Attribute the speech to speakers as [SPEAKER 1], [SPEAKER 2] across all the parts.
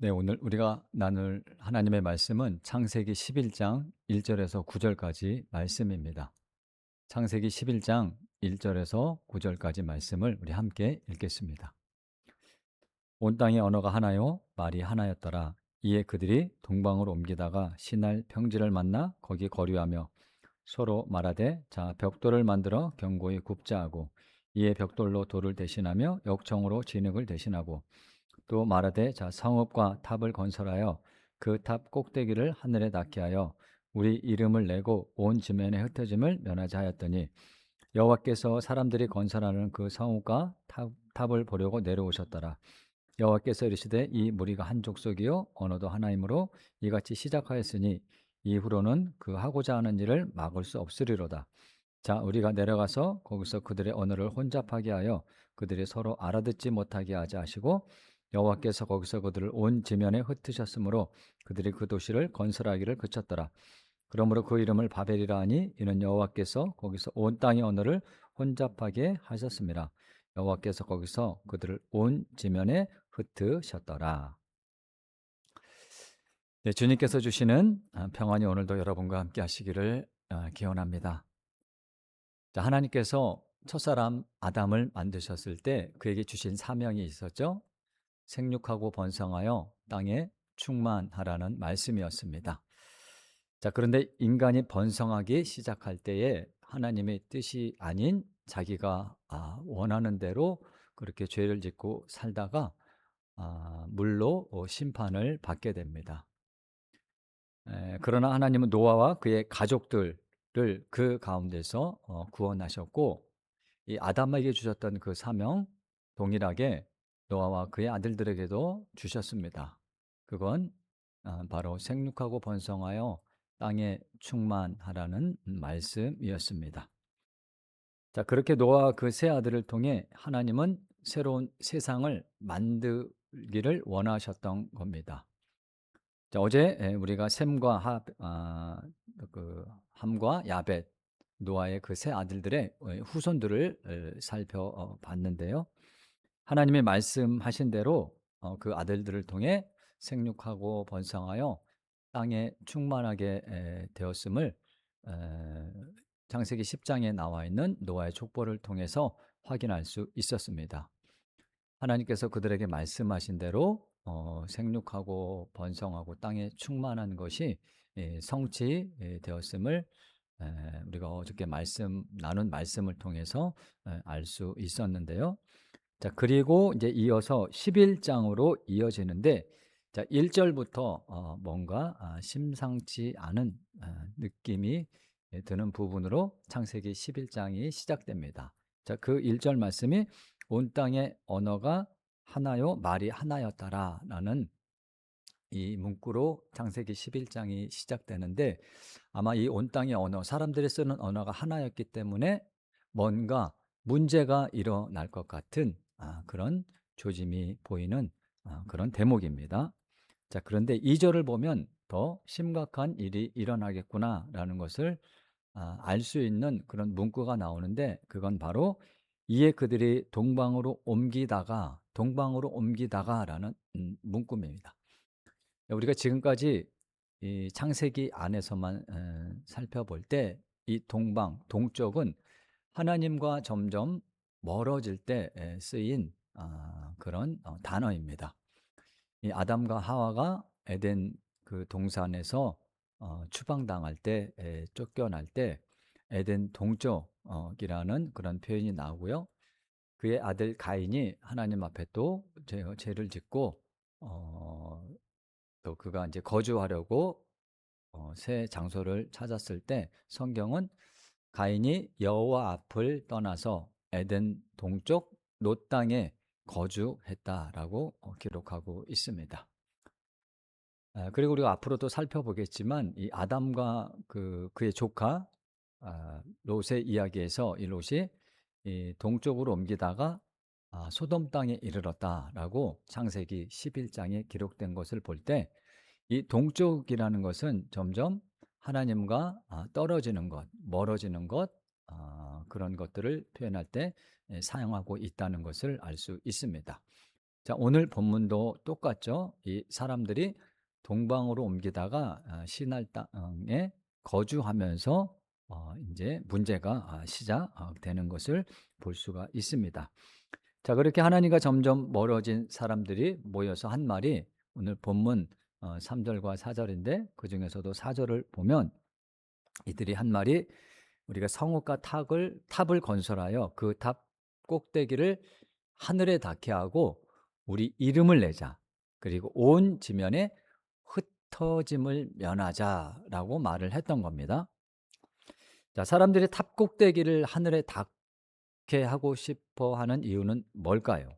[SPEAKER 1] 네, 오늘 우리가 나눌 하나님의 말씀은 창세기 11장 1절에서 9절까지 말씀입니다. 창세기 11장 1절에서 9절까지 말씀을 우리 함께 읽겠습니다. 온 땅의 언어가 하나요, 말이 하나였더라. 이에 그들이 동방으로 옮기다가 신할 평지를 만나 거기 거류하며 서로 말하되, 자, 벽돌을 만들어 견고히 굽자 하고, 이에 벽돌로 돌을 대신하며 역청으로 진흙을 대신하고, 또 말하되, 자, 성읍과 탑을 건설하여 그 탑 꼭대기를 하늘에 닿게 하여 우리 이름을 내고 온 지면에 흩어짐을 면하자 하였더니, 여호와께서 사람들이 건설하는 그 성읍과 탑을 보려고 내려오셨더라. 여호와께서 이르시되, 이 무리가 한 족속이요 언어도 하나이므로 이같이 시작하였으니 이후로는 그 하고자 하는 일을 막을 수 없으리로다. 자, 우리가 내려가서 거기서 그들의 언어를 혼잡하게 하여 그들이 서로 알아듣지 못하게 하자 하시고, 여호와께서 거기서 그들을 온 지면에 흩으셨으므로 그들이 그 도시를 건설하기를 그쳤더라. 그러므로 그 이름을 바벨이라 하니 이는 여호와께서 거기서 온 땅의 언어를 혼잡하게 하셨습니다. 여호와께서 거기서 그들을 온 지면에 흩으셨더라. 네, 주님께서 주시는 평안이 오늘도 여러분과 함께 하시기를 기원합니다. 자, 하나님께서 첫사람 아담을 만드셨을 때 그에게 주신 사명이 있었죠. 생육하고 번성하여 땅에 충만하라는 말씀이었습니다. 자, 그런데 인간이 번성하기 시작할 때에 하나님의 뜻이 아닌 자기가 원하는 대로 그렇게 죄를 짓고 살다가 물로 심판을 받게 됩니다. 그러나 하나님은 노아와 그의 가족들을 그 가운데서 구원하셨고, 이 아담에게 주셨던 그 사명 동일하게 노아와 그의 아들들에게도 주셨습니다. 그건 바로 생육하고 번성하여 땅에 충만하라는 말씀이었습니다. 자, 그렇게 노아와 그 세 아들을 통해 하나님은 새로운 세상을 만들기를 원하셨던 겁니다. 자, 어제 우리가 셈과 그 함과 야벳, 노아의 그 세 아들들의 후손들을 살펴봤는데요. 하나님의 말씀하신 대로 그 아들들을 통해 생육하고 번성하여 땅에 충만하게 되었음을 에, 창세기 10장에 나와 있는 노아의 족보를 통해서 확인할 수 있었습니다. 하나님께서 그들에게 말씀하신 대로 생육하고 번성하고 땅에 충만한 것이 성취되었음을 우리가 어저께 나눈 말씀을 통해서 알 수 있었는데요. 자, 그리고 이제 이어서 11장으로 이어지는데, 자, 1절부터 뭔가 심상치 않은 느낌이 드는 부분으로 창세기 11장이 시작됩니다. 자, 그 1절 말씀이 온 땅의 언어가 하나요, 말이 하나였다라는 이 문구로 창세기 11장이 시작되는데, 아마 이 온 땅의 언어, 사람들이 쓰는 언어가 하나였기 때문에 뭔가 문제가 일어날 것 같은 그런 조짐이 보이는 그런 대목입니다. 자, 그런데 2절을 보면 더 심각한 일이 일어나겠구나라는 것을 알 수 있는 그런 문구가 나오는데, 그건 바로 이에 그들이 동방으로 옮기다가라는 문구입니다. 우리가 지금까지 이 창세기 안에서만 살펴볼 때 이 동쪽은 하나님과 점점 멀어질 때 쓰인 그런 단어입니다. 이 아담과 하와가 에덴 그 동산에서 추방당할 때, 쫓겨날 때 에덴 동쪽이라는 그런 표현이 나오고요. 그의 아들 가인이 하나님 앞에 또 죄를 짓고 또 그가 이제 거주하려고 새 장소를 찾았을 때 성경은 가인이 여호와 앞을 떠나서 에덴 동쪽 롯 땅에 거주했다라고 기록하고 있습니다. 그리고 우리가 앞으로 또 살펴보겠지만 이 아담과 그의 조카 롯의 이야기에서 이 롯이 이 동쪽으로 옮기다가 소돔 땅에 이르렀다라고 창세기 11장에 기록된 것을 볼 때, 이 동쪽이라는 것은 점점 하나님과 떨어지는 것, 멀어지는 것, 그런 것들을 표현할 때 사용하고 있다는 것을 알 수 있습니다. 자, 오늘 본문도 똑같죠. 이 사람들이 동방으로 옮기다가 시날 땅에 거주하면서 인제 문제가 시작되는 것을 볼 수가 있습니다. 자, 그렇게 하나님과 점점 멀어진 사람들이 모여서 한 말이 오늘 본문 3 절과 4 절인데, 그중에서도 4 절을 보면 이들이 한 말이 "우리가 성읍과 탑을 건설하여 그 탑 꼭대기를 하늘에 닿게 하고 우리 이름을 내자. 그리고 온 지면에 흩어짐을 면하자."라고 말을 했던 겁니다. 자, 사람들이 탑 꼭대기를 하늘에 닿게 하고 싶어 하는 이유는 뭘까요?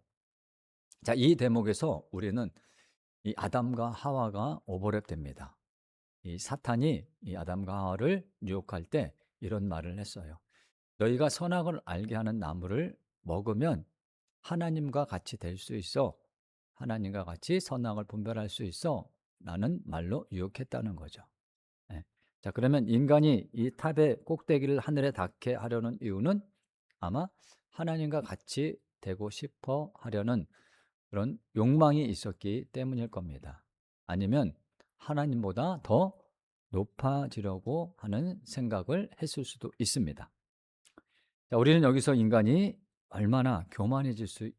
[SPEAKER 1] 자, 이 대목에서 우리는 이 아담과 하와가 오버랩됩니다. 이 사탄이 이 아담과 하와를 유혹할 때 이런 말을 했어요. "너희가 선악을 알게 하는 나무를 먹으면 하나님과 같이 될 수 있어. 하나님과 같이 선악을 분별할 수 있어." 라는 말로 유혹했다는 거죠. 예. 자, 그러면 인간이 이 탑의 꼭대기를 하늘에 닿게 하려는 이유는 아마 하나님과 같이 되고 싶어 하려는 그런 욕망이 있었기 때문일 겁니다. 아니면 하나님보다 더 높아지려고 하는 생각을 했을 수도 있습니다. 자, 우리는 여기서 인간이 얼마나 교만해질 수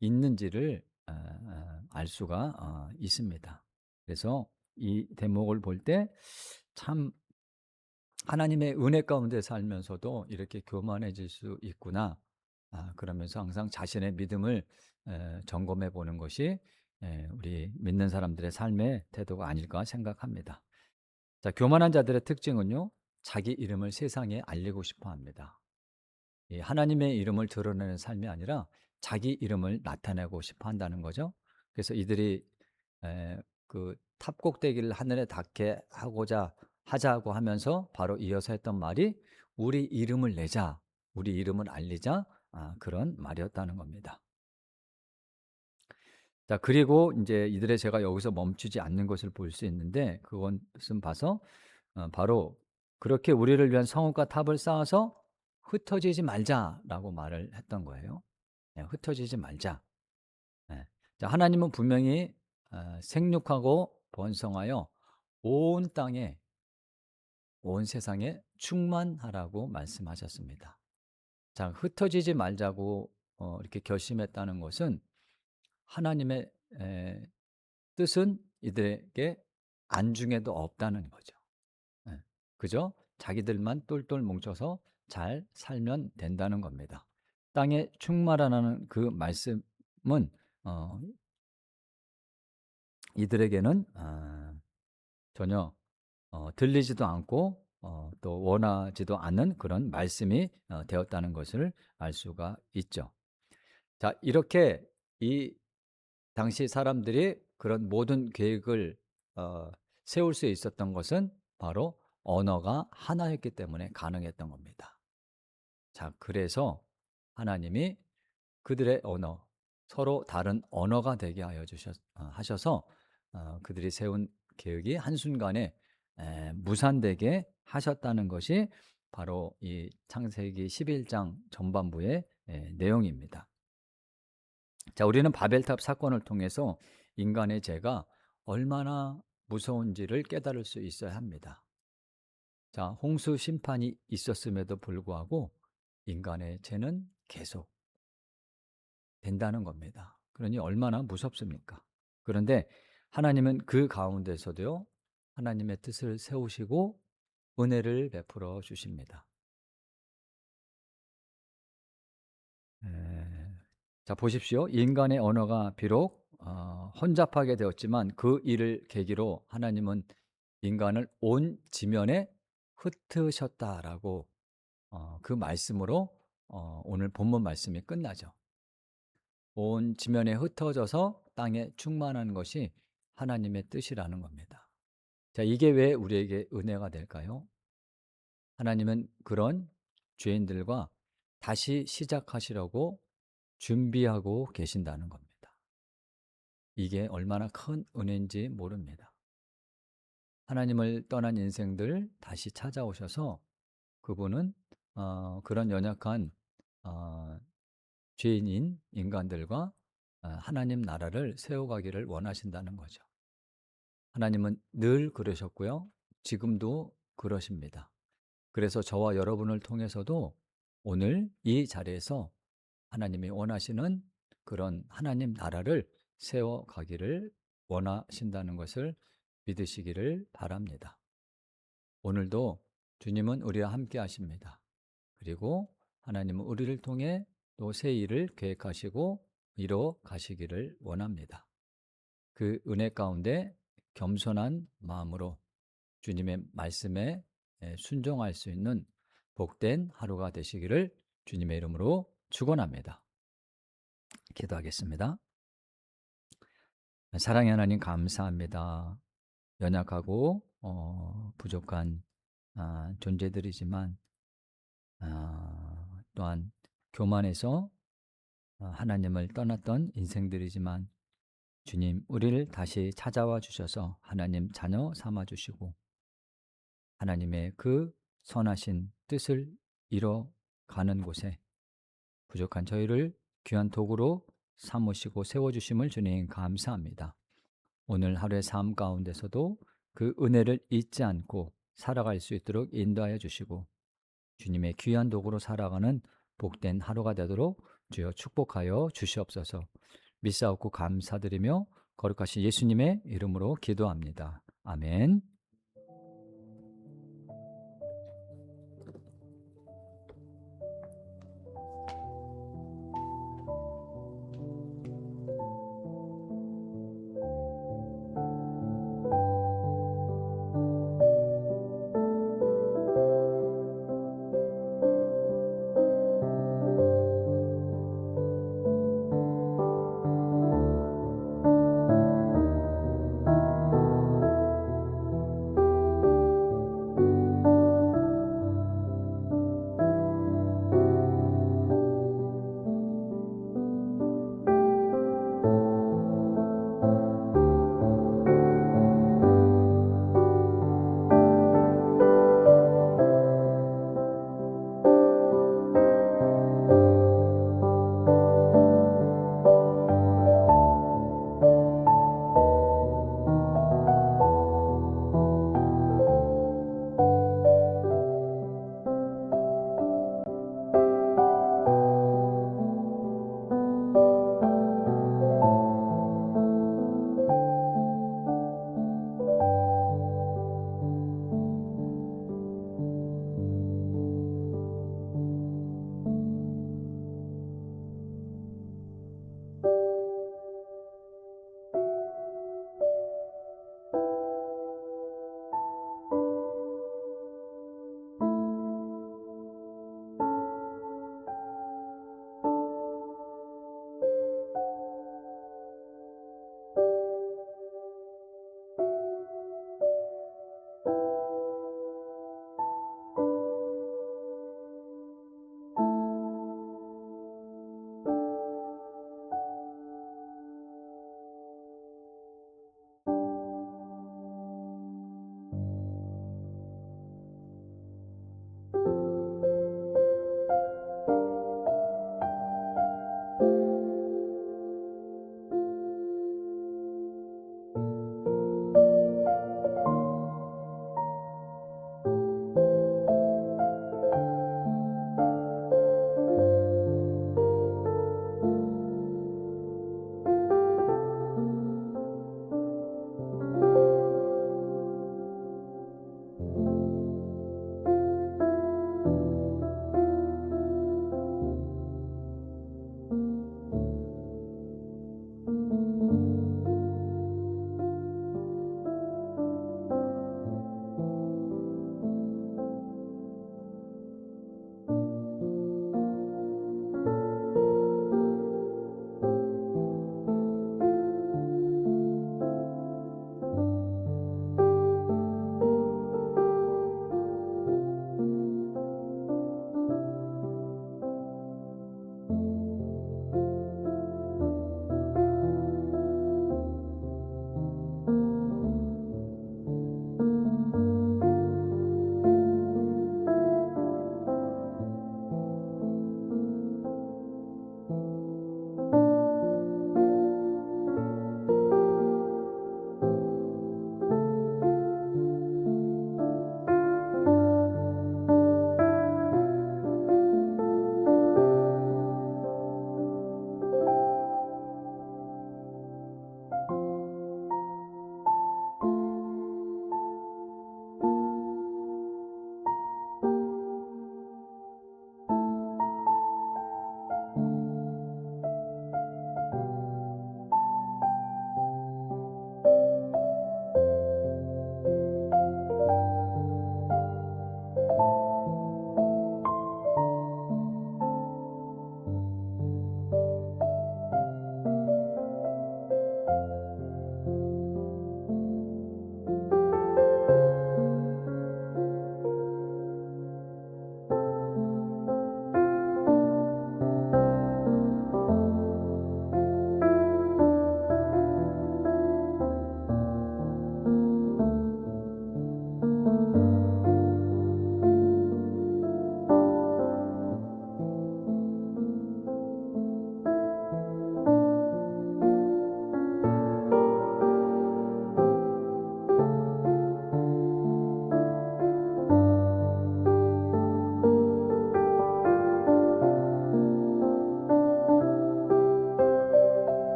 [SPEAKER 1] 있는지를 알 수가 있습니다. 그래서 이 대목을 볼 때 참 '하나님의 은혜 가운데 살면서도 이렇게 교만해질 수 있구나.' 그러면서 항상 자신의 믿음을 점검해 보는 것이 우리 믿는 사람들의 삶의 태도가 아닐까 생각합니다. 자, 교만한 자들의 특징은요, 자기 이름을 세상에 알리고 싶어 합니다. 이 하나님의 이름을 드러내는 삶이 아니라 자기 이름을 나타내고 싶어 한다는 거죠. 그래서 이들이 그 탑 꼭대기를 하늘에 닿게 하자고 하면서 바로 이어서 했던 말이 "우리 이름을 내자. 우리 이름을 알리자." 그런 말이었다는 겁니다. 자, 그리고 인제 이들의 죄가 여기서 멈추지 않는 것을 볼 수 있는데, 그것은 봐서 바로 "그렇게 우리를 위한 성읍과 탑을 쌓아서 흩어지지 말자."라고 말을 했던 거예요. 흩어지지 말자. 예. 자, 하나님은 분명히 생육하고 번성하여 온 땅에 온 세상에 충만하라고 말씀하셨습니다. 자, 흩어지지 말자고 이렇게 결심했다는 것은 하나님의 에 뜻은 이들에게 안중에도 없다는 거죠. 예. 그저 자기들만 똘똘 뭉쳐서 잘 살면 된다는 겁니다. 땅에 충만하라는 그 말씀은 어 이들에게는 전혀 들리지도 않고 또 원하지도 않는 그런 말씀이 되었다는 것을 알 수가 있죠. 자, 이렇게 이 당시 사람들이 그런 모든 계획을 어 세울 수 있었던 것은 바로 언어가 하나였기 때문에 가능했던 겁니다. 자, 그래서 하나님이 그들의 언어, 서로 다른 언어가 되게 하여 하셔서 그들이 세운 계획이 한순간에 무산되게 하셨다는 것이 바로 이 창세기 11장 전반부의 내용입니다. 자, 우리는 바벨탑 사건을 통해서 인간의 죄가 얼마나 무서운지를 깨달을 수 있어야 합니다. 자, 홍수 심판이 있었음에도 불구하고 인간의 죄는 계속 된다는 겁니다. 그러니 얼마나 무섭습니까? 그런데 하나님은 그 가운데서도요, 하나님의 뜻을 세우시고 은혜를 베풀어 주십니다. 에, 자, 보십시오. 인간의 언어가 비록 혼잡하게 되었지만 그 일을 계기로 하나님은 인간을 온 지면에 흩으셨다라고 그 말씀으로 오늘 본문 말씀이 끝나죠. 온 지면에 흩어져서 땅에 충만한 것이 하나님의 뜻이라는 겁니다. 자, 이게 왜 우리에게 은혜가 될까요? 하나님은 그런 죄인들과 다시 시작하시려고 준비하고 계신다는 겁니다. 이게 얼마나 큰 은혜인지 모릅니다. 하나님을 떠난 인생들 다시 찾아오셔서 그분은 그런 연약한 어 죄인인 인간들과 하나님 나라를 세워가기를 원하신다는 거죠. 하나님은 늘 그러셨고요. 지금도 그러십니다. 그래서 저와 여러분을 통해서도 오늘 이 자리에서 하나님이 원하시는 그런 하나님 나라를 세워가기를 원하신다는 것을 믿으시기를 바랍니다. 오늘도 주님은 우리와 함께 하십니다. 그리고 하나님은 우리를 통해 또 새 일을 계획하시고 이뤄 가시기를 원합니다. 그 은혜 가운데 겸손한 마음으로 주님의 말씀에 순종할 수 있는 복된 하루가 되시기를 주님의 이름으로 축원합니다. 기도하겠습니다. 사랑의 하나님 감사합니다. 연약하고 부족한 존재들이지만 또한 교만해서 하나님을 떠났던 인생들이지만 주님 우리를 다시 찾아와 주셔서 하나님 자녀 삼아 주시고 하나님의 그 선하신 뜻을 이뤄가는 곳에 부족한 저희를 귀한 도구로 삼으시고 세워주심을 주님 감사합니다. 오늘 하루의 삶 가운데서도 그 은혜를 잊지 않고 살아갈 수 있도록 인도하여 주시고 주님의 귀한 도구로 살아가는 복된 하루가 되도록 주여 축복하여 주시옵소서. 믿사옵고 감사드리며 거룩하신 예수님의 이름으로 기도합니다. 아멘.